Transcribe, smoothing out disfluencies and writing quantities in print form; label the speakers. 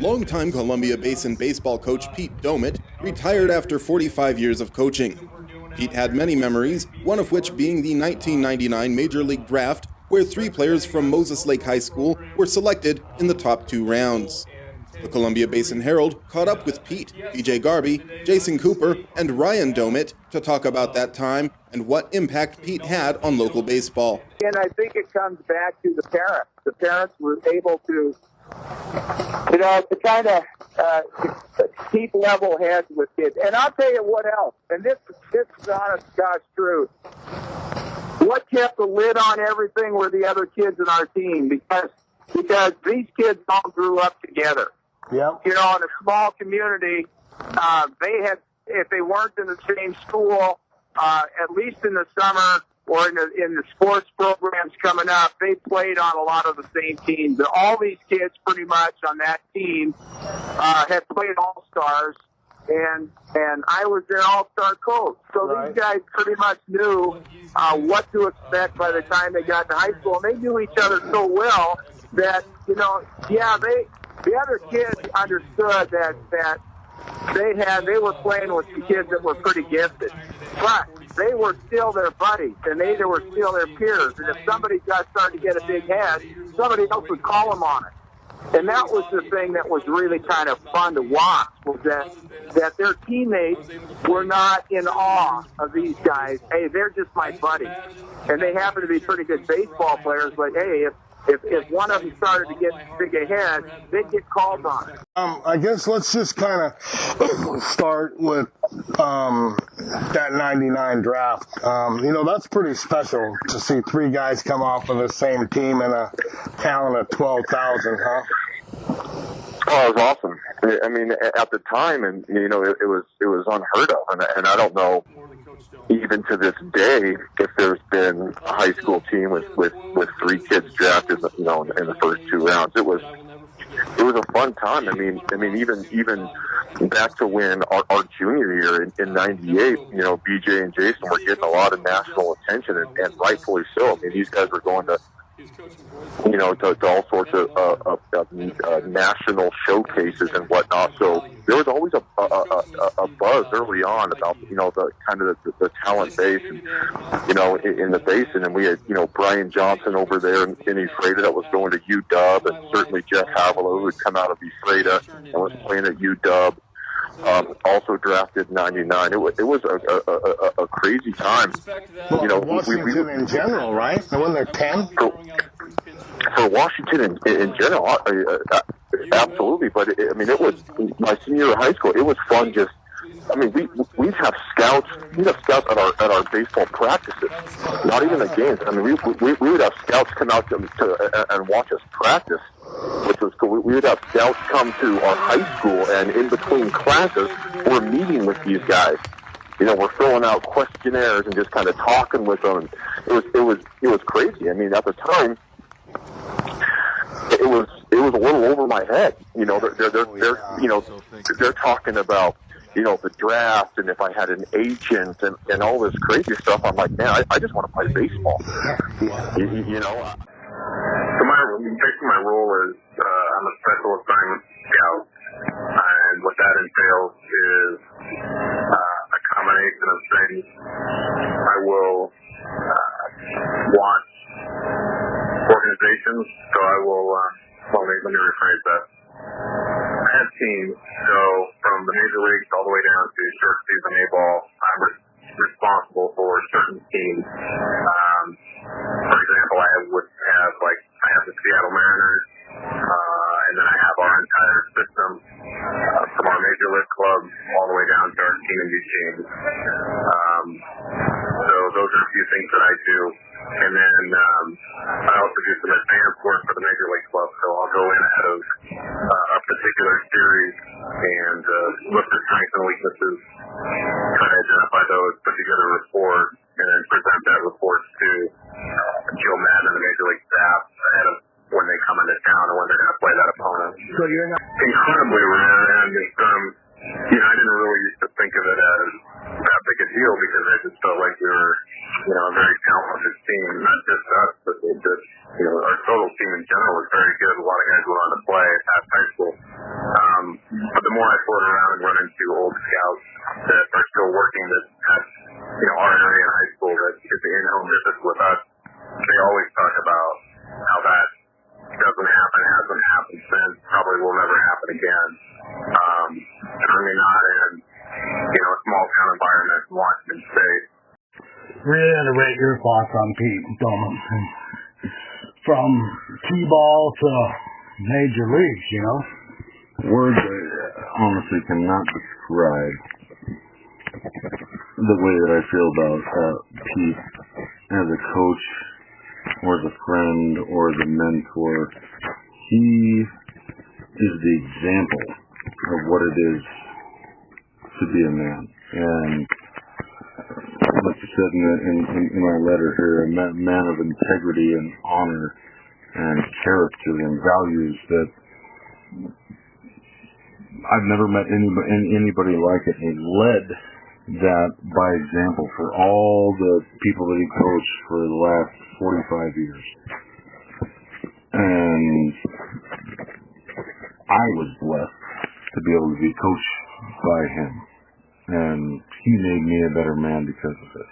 Speaker 1: Longtime Columbia Basin baseball coach Pete Doumit retired after 45 years of coaching. Pete had many memories, one of which being the 1999 Major League Draft, where 3 players from Moses Lake High School were selected in the top 2 rounds. The Columbia Basin Herald caught up with Pete, BJ Garby, Jason Cooper, and Ryan Doumit to talk about that time and what impact Pete had on local baseball.
Speaker 2: And I think it comes back to the parents. The parents were able to kind of keep level heads with kids. And I'll tell you what else, and this is honest God's truth. What kept the lid on everything were the other kids in our team, because these kids all grew up together.
Speaker 3: Yep.
Speaker 2: You know, in a small community, if they weren't in the same school, at least in the summer or in the sports programs coming up, they played on a lot of the same teams. And all these kids pretty much on that team had played All-Stars, and I was their All-Star coach. So
Speaker 3: Right.
Speaker 2: These guys pretty much knew what to expect by the time they got to high school. And they knew each other so well that, the other kids understood that they were playing with some kids that were pretty gifted, but they were still their buddies, and they were still their peers. And if somebody started to get a big head, somebody else would call them on it. And that was the thing that was really kind of fun to watch, was that their teammates were not in awe of these guys. Hey, they're just my buddies. And they happen to be pretty good baseball players, but hey, if one of them started to get big ahead, they'd get called on it.
Speaker 3: I guess let's just kind of start with that 99 draft. That's pretty special to see 3 guys come off of the same team and a talent of 12,000, huh?
Speaker 4: Oh, it was awesome. I mean, at the time, and it was unheard of, and I don't know even to this day if there's been a high school team with 3 kids drafted, in the first 2 rounds. It was a fun time. I mean, even back to when our junior year in '98, BJ and Jason were getting a lot of national attention, and rightfully so. I mean, these guys were going to all sorts of national showcases and whatnot. So there was always a buzz early on about the kind of the talent base, and in the Basin. And we had Brian Johnson over there in Ephrata that was going to UW, and certainly Jeff Havelo, who had come out of Ephrata and was playing at UW. Also drafted in '99. It was a crazy time.
Speaker 3: Washington in general, right? And when they're 10.
Speaker 4: For Washington in general, absolutely. But it was my senior year of high school. It was fun. We'd have scouts. We'd have scouts at our baseball practices. Not even the games. I mean, we would have scouts come out to and watch us practice, which was cool. We would have scouts come to our high school, and in between classes, we're meeting with these guys. We're filling out questionnaires and just kind of talking with them. It was crazy. I mean, at the time, it was a little over my head. They're talking about the draft, and if I had an agent and all this crazy stuff. I'm like, man, I just want to play baseball.
Speaker 5: So basically my role is I'm a special assignment scout, and what that entails is a combination of things. I will watch organizations, so I will, let me rephrase that. I have teams, so from the major leagues all the way down to short season A-ball, I'm responsible for certain teams. For example, I have the Seattle Mariners, and then I have our entire system from our major league clubs all the way down to our team in Eugene. So those are a few things that I do. And then I also do some advanced work for the major league club, so I'll go in ahead of a particular series and look for strengths and weaknesses, try to identify those, put together a report, and then present that report to Joe Madden and the major league staff ahead of when they come into town or when they're going to play that opponent.
Speaker 3: So you're not
Speaker 5: incredibly rare, and it's, I didn't really used to think of it as that big a deal because I just felt like we were, a very talented team, not just us, but our total team in general was very good. A lot of guys went on to play past high school. the more I float around and run into old scouts that are still working that have, our area in high school that get the in-home visits with us, they always talk about how that doesn't happen, hasn't happened since, probably will never happen again. Certainly not in, a small town environment in Washington State.
Speaker 3: Reiterate your thoughts on Pete Doumit. From T-ball to major leagues,
Speaker 6: Words honestly cannot describe the way that I feel about Pete as a coach or as a friend or as a mentor. He is the example of what it is to be a man. And like you said in my letter here, a man of integrity and honor and character and values that I've never met anybody like it. He led that by example for all the people that he coached for the last 45 years. And I was blessed to be able to be coached by him. And he made me a better man because of it.